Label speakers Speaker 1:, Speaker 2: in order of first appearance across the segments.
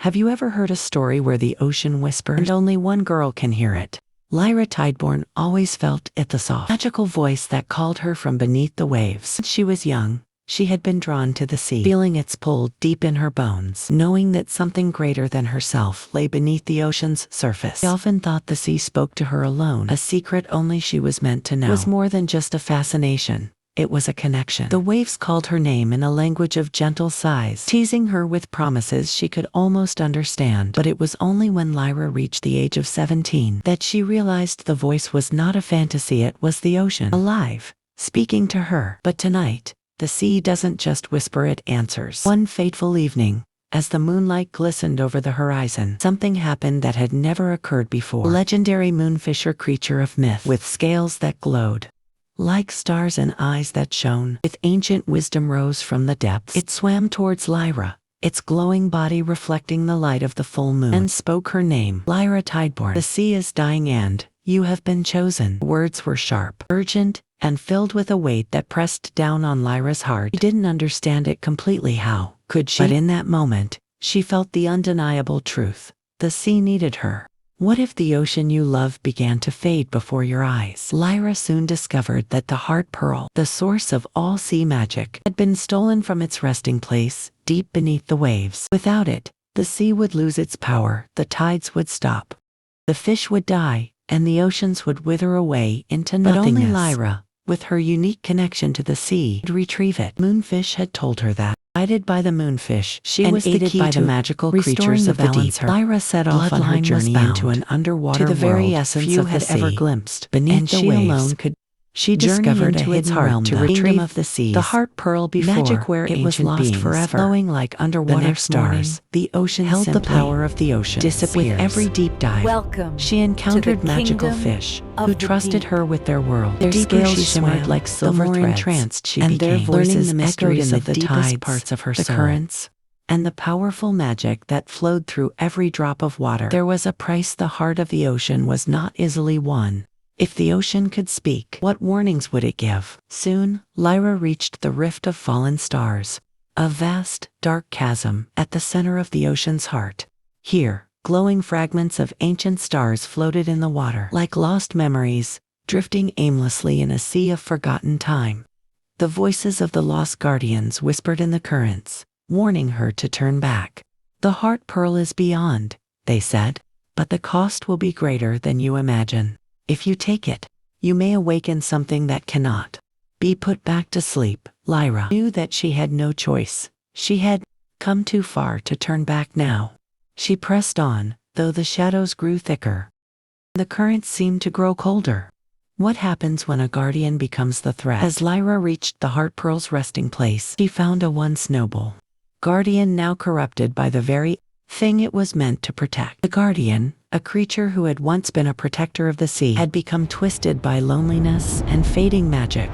Speaker 1: Have you ever heard a story where the ocean whispers and only one girl can hear it? Lyra Tideborn always felt it, the soft, magical voice that called her from beneath the waves. Since she was young, she had been drawn to the sea, feeling its pull deep in her bones, knowing that something greater than herself lay beneath the ocean's surface. She often thought the sea spoke to her alone, a secret only she was meant to know. It was more than just a fascination. It was a connection. The waves called her name in a language of gentle sighs, teasing her with promises she could almost understand. But it was only when Lyra reached the age of 17 that she realized the voice was not a fantasy, it was the ocean, alive, speaking to her. But tonight, the sea doesn't just whisper, it answers. One fateful evening, as the moonlight glistened over the horizon, something happened that had never occurred before. A legendary moonfisher creature of myth, with scales that glowed like stars and eyes that shone with ancient wisdom, rose from the depths. It swam towards Lyra, its glowing body reflecting the light of the full moon, and spoke her name, Lyra Tideborn. The sea is dying and you have been chosen. Words were sharp, urgent, and filled with a weight that pressed down on Lyra's heart. She didn't understand it completely, how could she? But in that moment, she felt the undeniable truth. The sea needed her. What if the ocean you love began to fade before your eyes? Lyra soon discovered that the heart pearl, the source of all sea magic, had been stolen from its resting place, deep beneath the waves. Without it, the sea would lose its power, the tides would stop, the fish would die, and the oceans would wither away into nothingness. But only Lyra, with her unique connection to the sea, could retrieve it. Moonfish had told her that. Guided by the moonfish, she was aided by the magical creatures of the deep. Lyra set off on her journey into an underwater world, to the very essence of the sea, ever glimpsed beneath the waves. Alone could. She discovered a hidden realm, to retrieve of the seas, the heart pearl before magic where it was lost forever, flowing like underwater stars. The ocean held the power of the ocean. Disappears. With every deep dive, she encountered magical fish who trusted her with their world. Their scales shimmered like silver threads, entranced she became, their voices echoed in the deepest parts of her soul. The currents and the powerful magic that flowed through every drop of water. There was a price. The heart of the ocean was not easily won. If the ocean could speak, what warnings would it give? Soon, Lyra reached the rift of fallen stars, a vast, dark chasm at the center of the ocean's heart. Here, glowing fragments of ancient stars floated in the water, like lost memories, drifting aimlessly in a sea of forgotten time. The voices of the lost guardians whispered in the currents, warning her to turn back. The heart pearl is beyond, they said, but the cost will be greater than you imagine. If you take it, you may awaken something that cannot be put back to sleep. Lyra knew that she had no choice. She had come too far to turn back now. She pressed on, though the shadows grew thicker. The currents seemed to grow colder. What happens when a guardian becomes the threat? As Lyra reached the heart pearl's resting place, she found a once noble guardian now corrupted by the very thing it was meant to protect. The guardian, a creature who had once been a protector of the sea, had become twisted by loneliness and fading magic,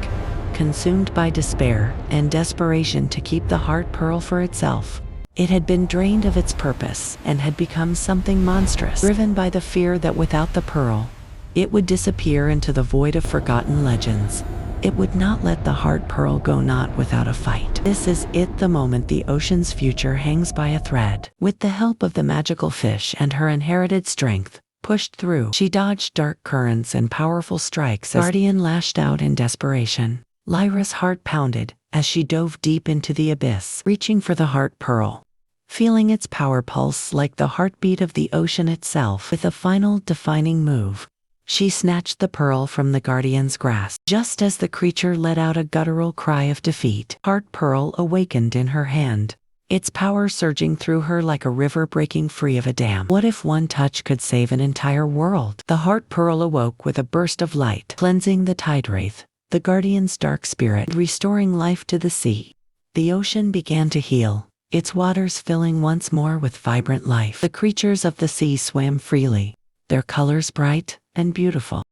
Speaker 1: consumed by despair and desperation to keep the heart pearl for itself. It had been drained of its purpose and had become something monstrous, driven by the fear that without the pearl, it would disappear into the void of forgotten legends. It would not let the heart pearl go, not without a fight. This is it, the moment the ocean's future hangs by a thread. With the help of the magical fish and her inherited strength, pushed through, she dodged dark currents and powerful strikes as the guardian lashed out in desperation. Lyra's heart pounded as she dove deep into the abyss, reaching for the heart pearl, feeling its power pulse like the heartbeat of the ocean itself. With a final defining move, she snatched the pearl from the guardian's grasp. Just as the creature let out a guttural cry of defeat, heart pearl awakened in her hand, its power surging through her like a river breaking free of a dam. What if one touch could save an entire world? The heart pearl awoke with a burst of light, cleansing the tide wraith, the guardian's dark spirit, restoring life to the sea. The ocean began to heal, its waters filling once more with vibrant life. The creatures of the sea swam freely, their colors bright and beautiful.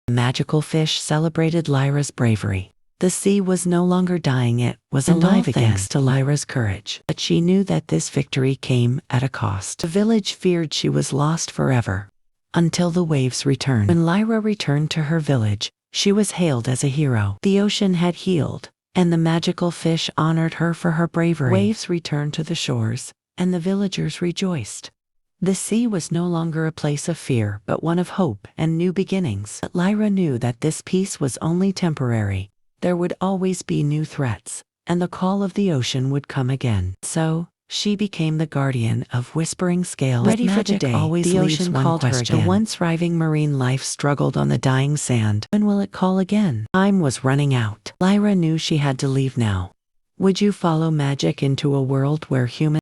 Speaker 1: The magical fish celebrated Lyra's bravery. The sea was no longer dying, it was alive again, thanks to Lyra's courage. But she knew that this victory came at a cost. The village feared she was lost forever, until the waves returned. When Lyra returned to her village, she was hailed as a hero. The ocean had healed, and the magical fish honored her for her bravery. Waves returned to the shores, and the villagers rejoiced. The sea was no longer a place of fear, but one of hope and new beginnings. But Lyra knew that this peace was only temporary. There would always be new threats, and the call of the ocean would come again. So, she became the guardian of Whispering Scales. Ready for the day, the ocean called her again. The once thriving marine life struggled on the dying sand. When will it call again? Time was running out. Lyra knew she had to leave now. Would you follow magic into a world where humans